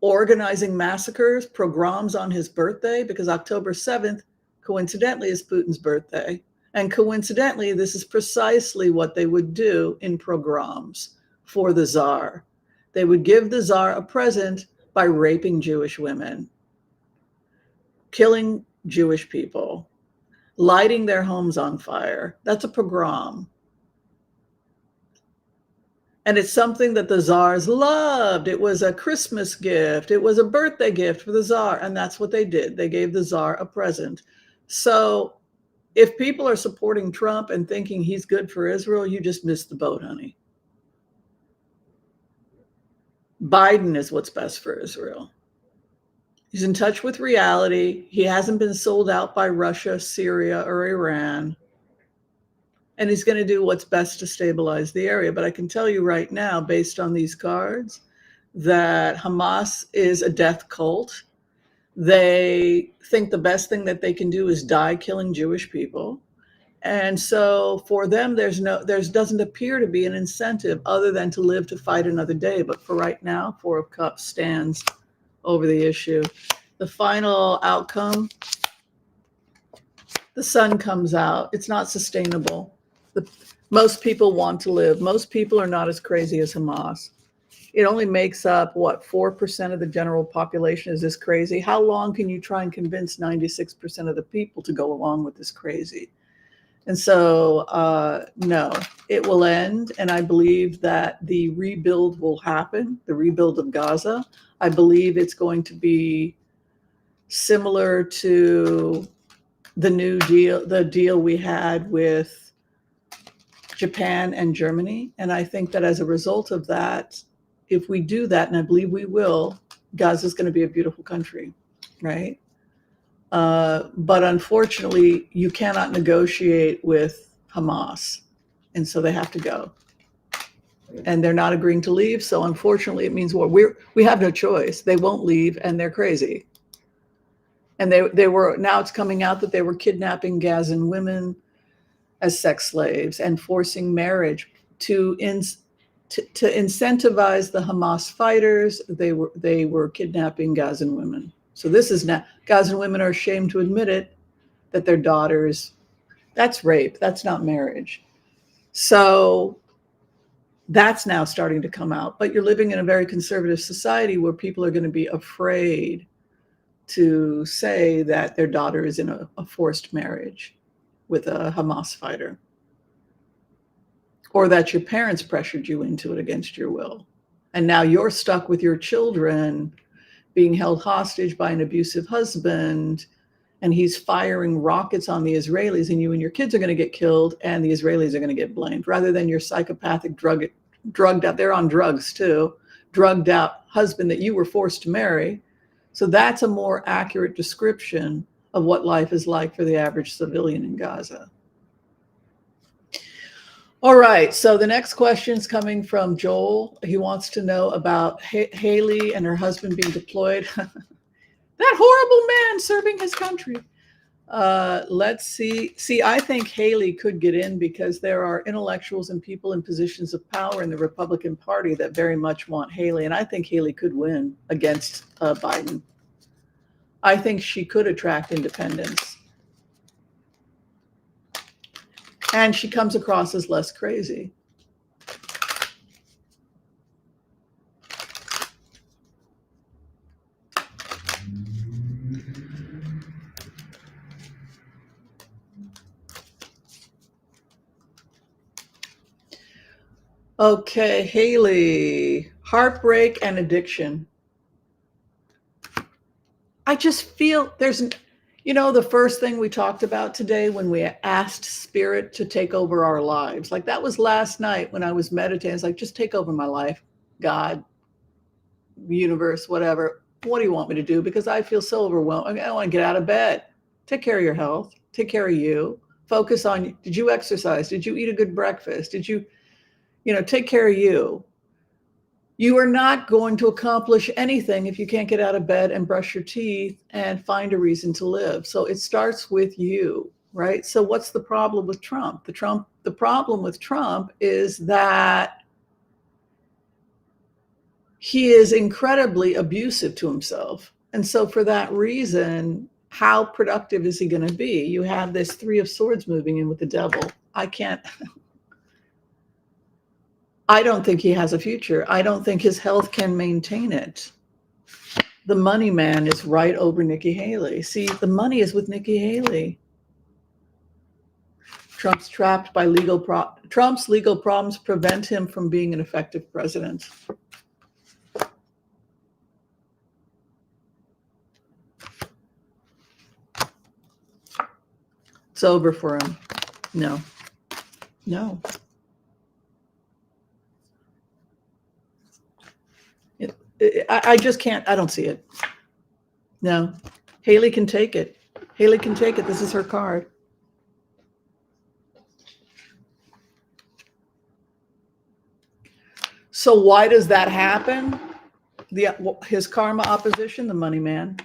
organizing massacres, pogroms on his birthday, because October 7th, coincidentally, is Putin's birthday. And coincidentally, this is precisely what they would do in pogroms for the Tsar. They would give the Tsar a present by raping Jewish women, killing Jewish people, lighting their homes on fire. That's a pogrom. And it's something that the Tsars loved. It was a Christmas gift. It was a birthday gift for the Tsar. And that's what they did. They gave the Tsar a present. So if people are supporting Trump and thinking he's good for Israel, you just missed the boat, honey. Biden is what's best for Israel. He's in touch with reality. He hasn't been sold out by Russia, Syria, or Iran. And he's going to do what's best to stabilize the area. But I can tell you right now, based on these cards, that Hamas is a death cult. They think the best thing that they can do is die killing Jewish people. And so for them, there doesn't appear to be an incentive other than to live to fight another day. But for right now, Four of Cups stands over the issue. The final outcome, the sun comes out. It's not sustainable. Most people want to live. Most people are not as crazy as Hamas. It only makes up, 4% of the general population is this crazy. How long can you try and convince 96% of the people to go along with this crazy? And so, no, it will end. And I believe that the rebuild will happen, the rebuild of Gaza. I believe it's going to be similar to the new deal, the deal we had with Japan and Germany. And I think that as a result of that, if we do that, and I believe we will, Gaza is going to be a beautiful country, right? But unfortunately, you cannot negotiate with Hamas. And so they have to go. And they're not agreeing to leave. So unfortunately, it means we have no choice. They won't leave, and they're crazy. And they were, now it's coming out that they were kidnapping Gazan women as sex slaves and forcing marriage to incentivize the Hamas fighters. They were kidnapping Gazan women. So this is now, Gazan women are ashamed to admit it, that their daughters, that's rape, that's not marriage. So that's now starting to come out. But you're living in a very conservative society where people are going to be afraid to say that their daughter is in a forced marriage with a Hamas fighter, or that your parents pressured you into it against your will. And now you're stuck with your children being held hostage by an abusive husband, and he's firing rockets on the Israelis, and you and your kids are going to get killed, and the Israelis are going to get blamed, rather than your psychopathic, drugged out, they're on drugs too, drugged out husband that you were forced to marry. So that's a more accurate description of what life is like for the average civilian in Gaza. All right, so the next question is coming from Joel. He wants to know about Haley and her husband being deployed. That horrible man serving his country. Let's see. See, I think Haley could get in because there are intellectuals and people in positions of power in the Republican Party that very much want Haley. And I think Haley could win against Biden. I think she could attract independents. And she comes across as less crazy. Okay, Haley, heartbreak and addiction. I just feel the first thing we talked about today when we asked spirit to take over our lives, like that was last night when I was meditating. It's like, just take over my life, God, universe, whatever. What do you want me to do? Because I feel so overwhelmed. I mean, I don't want to get out of bed. Take care of your health. Take care of you. Focus on, did you exercise? Did you eat a good breakfast? Did you, take care of you? You are not going to accomplish anything if you can't get out of bed and brush your teeth and find a reason to live. So it starts with you, right? So what's the problem with Trump? The problem with Trump is that he is incredibly abusive to himself. And so for that reason, how productive is he going to be? You have this 3 of Swords moving in with the devil. I don't think he has a future. I don't think his health can maintain it. The money man is right over Nikki Haley. See, the money is with Nikki Haley. Trump's trapped by Trump's legal problems prevent him from being an effective president. It's over for him. No. I just can't. I don't see it. No. Haley can take it. This is her card. So why does that happen? His karma opposition, the money man.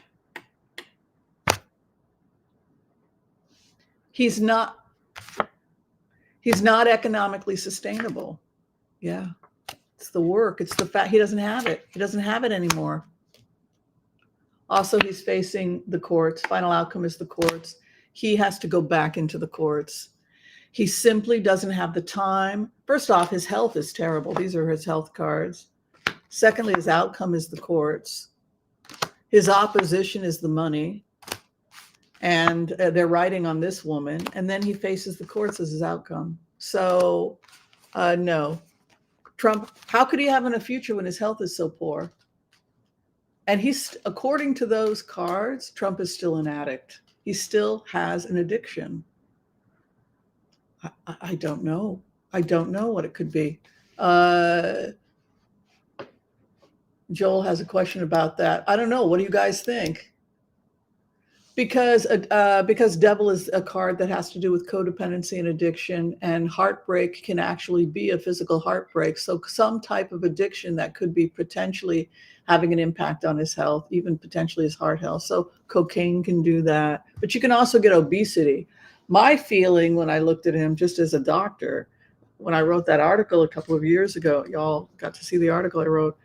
He's not economically sustainable. Yeah. It's the work. It's the fact he doesn't have it. He doesn't have it anymore. Also, he's facing the courts. Final outcome is the courts. He has to go back into the courts. He simply doesn't have the time. First off, his health is terrible. These are his health cards. Secondly, his outcome is the courts. His opposition is the money. And they're writing on this woman. And then he faces the courts as his outcome. So, no. Trump, how could he have a future when his health is so poor? And he's, according to those cards, Trump is still an addict. He still has an addiction. I don't know. I don't know what it could be. Joel has a question about that. I don't know. What do you guys think? Because devil is a card that has to do with codependency and addiction, and heartbreak can actually be a physical heartbreak. So some type of addiction that could be potentially having an impact on his health, even potentially his heart health. So cocaine can do that, but you can also get obesity. My feeling when I looked at him just as a doctor, when I wrote that article a couple of years ago, y'all got to see the article I wrote.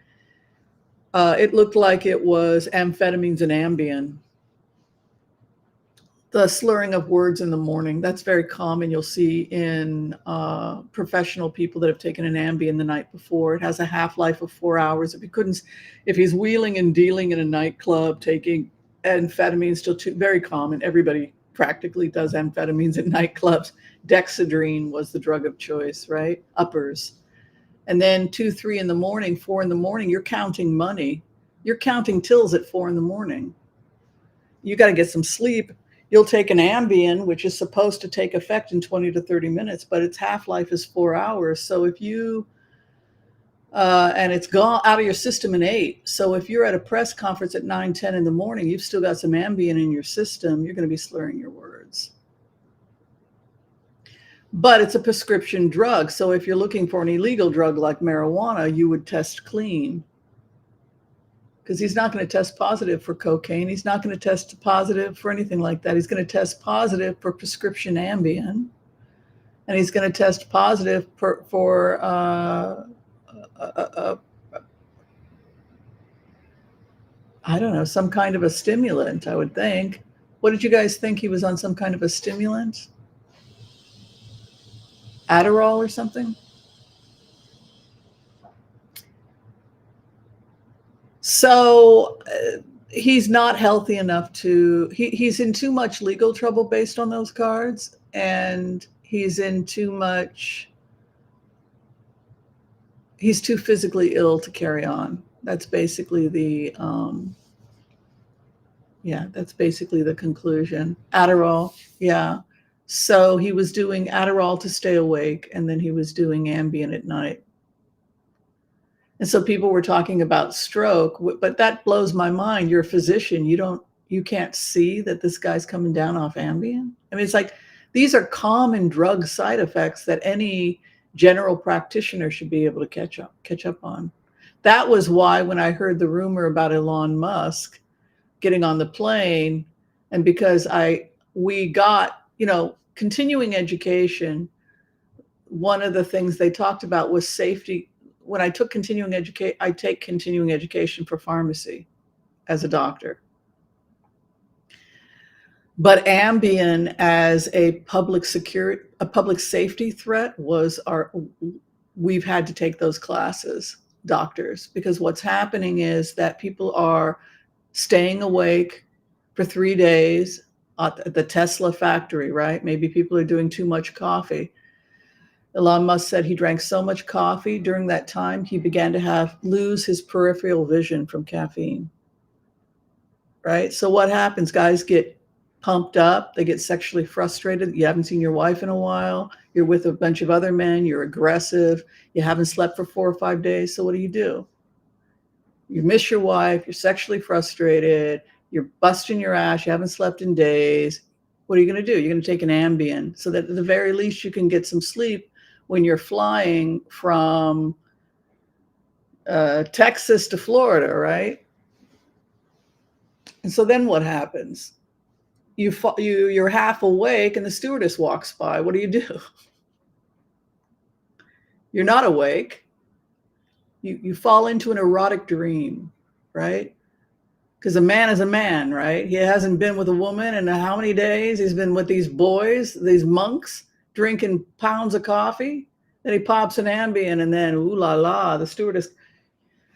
It looked like it was amphetamines and Ambien. The slurring of words in the morning, that's very common. You'll see in professional people that have taken an Ambien the night before. It has a half-life of 4 hours. If he's wheeling and dealing in a nightclub, taking amphetamines, still very common. Everybody practically does amphetamines in nightclubs. Dexedrine was the drug of choice, right? Uppers. And then 2, 3 in the morning, 4 in the morning, you're counting money. You're counting tills at 4 in the morning. You got to get some sleep. You'll take an Ambien, which is supposed to take effect in 20 to 30 minutes, but its half-life is 4 hours. So if you, and it's gone out of your system in 8. So if you're at a press conference at 9, 10 in the morning, you've still got some Ambien in your system, you're going to be slurring your words. But it's a prescription drug. So if you're looking for an illegal drug like marijuana, you would test clean. Because he's not going to test positive for cocaine. He's not going to test positive for anything like that. He's going to test positive for prescription Ambien. And he's going to test positive for I don't know, some kind of a stimulant, I would think. What did you guys think? He was on some kind of a stimulant? Adderall or something? So he's not healthy enough he's in too much legal trouble based on those cards, and he's in too much he's too physically ill to carry on. That's basically the that's basically the conclusion. Adderall, yeah. So he was doing Adderall to stay awake, and then he was doing Ambien at night. And so people were talking about stroke, but that blows my mind. You're a physician. You can't see that this guy's coming down off Ambien. I mean, it's like these are common drug side effects that any general practitioner should be able to catch up on. That was why when I heard the rumor about Elon Musk getting on the plane, and because we got, continuing education, one of the things they talked about was safety. When I took continuing education, I take continuing education for pharmacy as a doctor. But Ambien as a public safety threat we've had to take those classes, doctors, because what's happening is that people are staying awake for 3 days at the Tesla factory, right? Maybe people are doing too much coffee. Elon Musk said he drank so much coffee during that time, he began to lose his peripheral vision from caffeine, right? So what happens? Guys get pumped up. They get sexually frustrated. You haven't seen your wife in a while. You're with a bunch of other men. You're aggressive. You haven't slept for 4 or 5 days. So what do? You miss your wife. You're sexually frustrated. You're busting your ass. You haven't slept in days. What are you going to do? You're going to take an Ambien so that at the very least you can get some sleep when you're flying from Texas to Florida, right? And so then what happens? You're half awake and the stewardess walks by. What do? You're not awake. You fall into an erotic dream, right? Because a man is a man, right? He hasn't been with a woman in how many days? He's been with these boys, these monks, drinking pounds of coffee. Then he pops an Ambien, and then, ooh la la, the stewardess.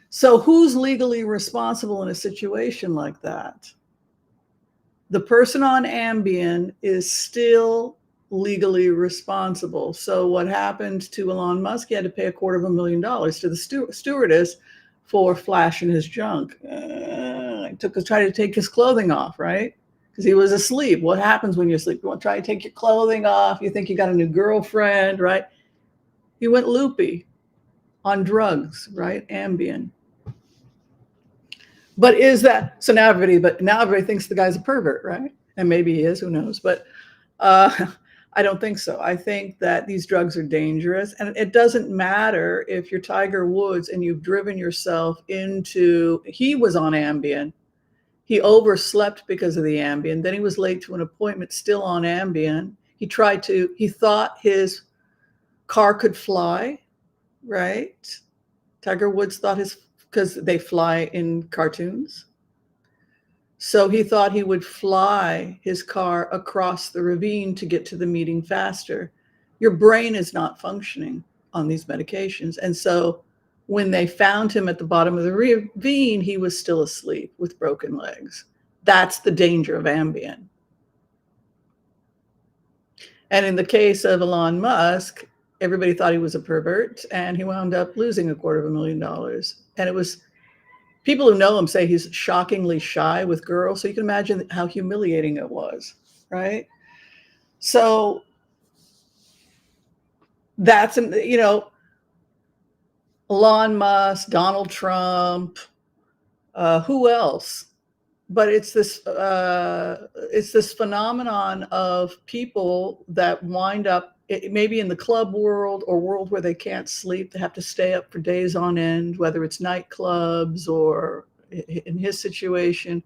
So who's legally responsible in a situation like that? The person on Ambien is still legally responsible. So what happened to Elon Musk? He had to pay $250,000 to the stewardess for flashing his junk. Tried to take his clothing off, right? Because he was asleep. What happens when you're asleep? You want to try to take your clothing off. You think you got a new girlfriend, right? He went loopy on drugs, right? Ambien. But is that so? Now everybody thinks the guy's a pervert, right? And maybe he is. Who knows? But I don't think so. I think that these drugs are dangerous, and it doesn't matter if you're Tiger Woods and you've driven yourself into. He was on Ambien. He overslept because of the Ambien. Then he was late to an appointment, still on Ambien. He thought his car could fly, right? Tiger Woods thought because they fly in cartoons. So he thought he would fly his car across the ravine to get to the meeting faster. Your brain is not functioning on these medications. And so when they found him at the bottom of the ravine, he was still asleep with broken legs. That's the danger of Ambien. And in the case of Elon Musk, everybody thought he was a pervert, and he wound up losing $250,000. And it was people who know him say he's shockingly shy with girls. So you can imagine how humiliating it was, right? So that's, Elon Musk, Donald Trump, who else? But it's this phenomenon of people that wind up maybe in the club world or world where they can't sleep. They have to stay up for days on end, whether it's nightclubs or in his situation.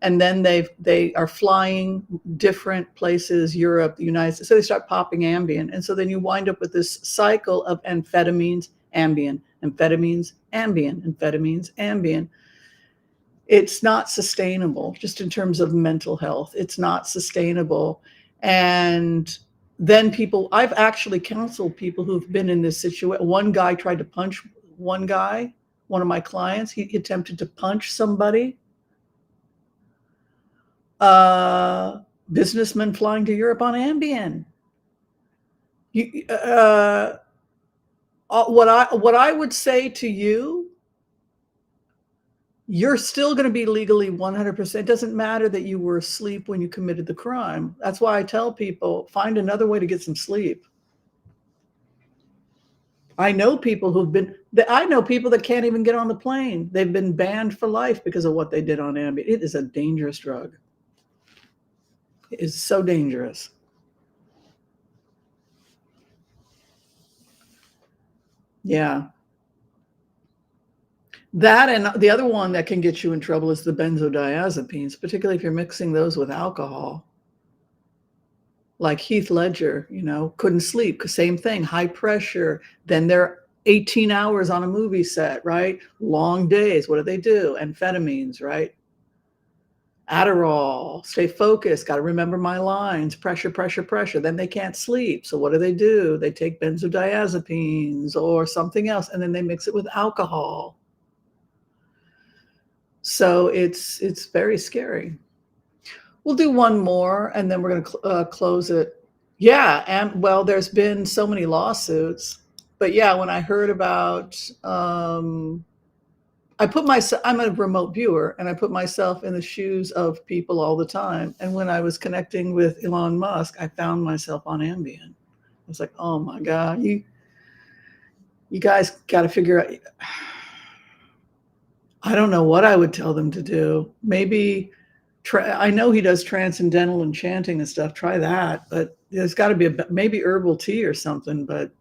And then they are flying different places, Europe, the United States. So they start popping Ambien. And so then you wind up with this cycle of amphetamines, Ambien, amphetamines, Ambien, amphetamines, Ambien. It's not sustainable, just in terms of mental health. It's not sustainable. And then I've actually counseled people who've been in this situation. One guy tried to punch one of my clients. He attempted to punch somebody. Businessman flying to Europe on Ambien. what I would say to you, you're still going to be legally 100%. It doesn't matter that you were asleep when you committed the crime. That's why I tell people, find another way to get some sleep. I know people that can't even get on the plane. They've been banned for life because of what they did on Ambien. It is a dangerous drug. It is so dangerous. Yeah. That, and the other one that can get you in trouble is the benzodiazepines, particularly if you're mixing those with alcohol. Like Heath Ledger, couldn't sleep. Same thing, high pressure. Then they're 18 hours on a movie set, right? Long days. What do? Amphetamines, right? Adderall, stay focused, got to remember my lines, pressure, pressure, pressure. Then they can't sleep. So what do? They take benzodiazepines or something else, and then they mix it with alcohol. So it's very scary. We'll do one more, and then we're going to close it. Yeah, and well, there's been so many lawsuits, but yeah, when I heard about, I'm a remote viewer, and I put myself in the shoes of people all the time. And when I was connecting with Elon Musk, I found myself on Ambien. I was like, oh my God, you guys got to figure out. I don't know what I would tell them to do. Maybe I know he does transcendental and chanting and stuff. Try that, but there's got to be maybe herbal tea or something. But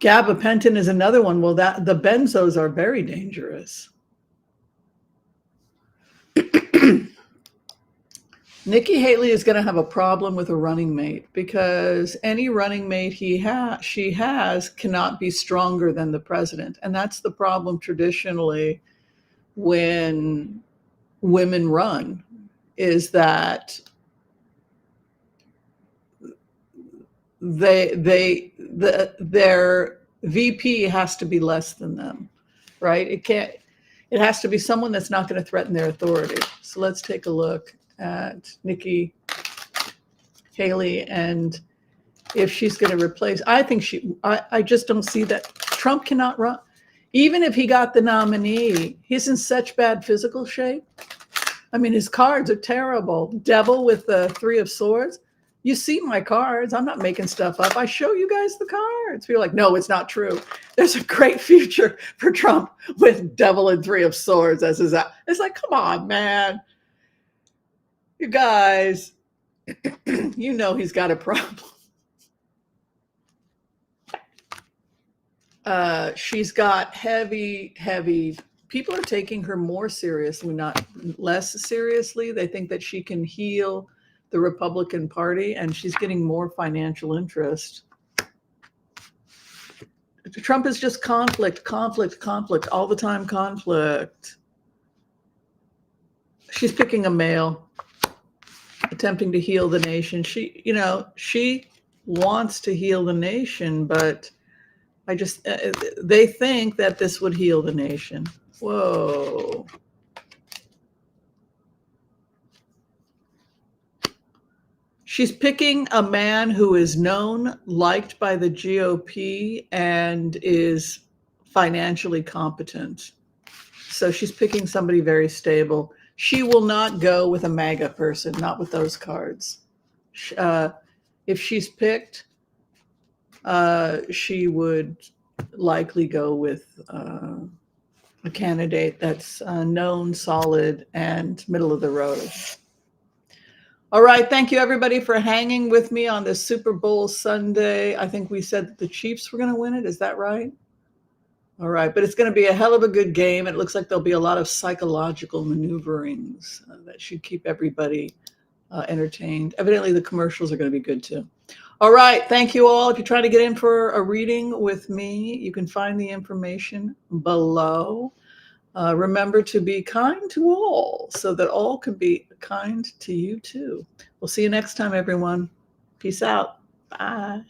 gabapentin is another one. Well, the benzos are very dangerous. Nikki Haley is going to have a problem with a running mate because any running mate she has cannot be stronger than the president. And that's the problem traditionally when women run, is that their VP has to be less than them, right? It has to be someone that's not going to threaten their authority. So let's take a look at Nikki Haley, and if she's going to replace, I just don't see that. Trump cannot run. Even if he got the nominee, he's in such bad physical shape. I mean, his cards are terrible. Devil with the 3 of Swords. You see my cards. I'm not making stuff up. I show you guys the cards. You're like, no, it's not true. There's a great future for Trump with Devil and 3 of Swords as his. It's like, come on, man. You guys, he's got a problem. She's got heavy. People are taking her more seriously, not less seriously. They think that she can heal the Republican Party, and she's getting more financial interest. Trump is just conflict, all the time conflict. She's picking a male, attempting to heal the nation. She wants to heal the nation, but they think that this would heal the nation. Whoa. She's picking a man who is known, liked by the GOP, and is financially competent. So she's picking somebody very stable. She will not go with a MAGA person, not with those cards. If she's picked, she would likely go with a candidate that's known, solid, and middle of the road. All right. Thank you, everybody, for hanging with me on this Super Bowl Sunday. I think we said that the Chiefs were going to win it. Is that right? All right. But it's going to be a hell of a good game. It looks like there'll be a lot of psychological maneuverings that should keep everybody entertained. Evidently, the commercials are going to be good, too. All right. Thank you all. If you're trying to get in for a reading with me, you can find the information below. Remember to be kind to all so that all can be kind to you too. We'll see you next time, everyone. Peace out. Bye.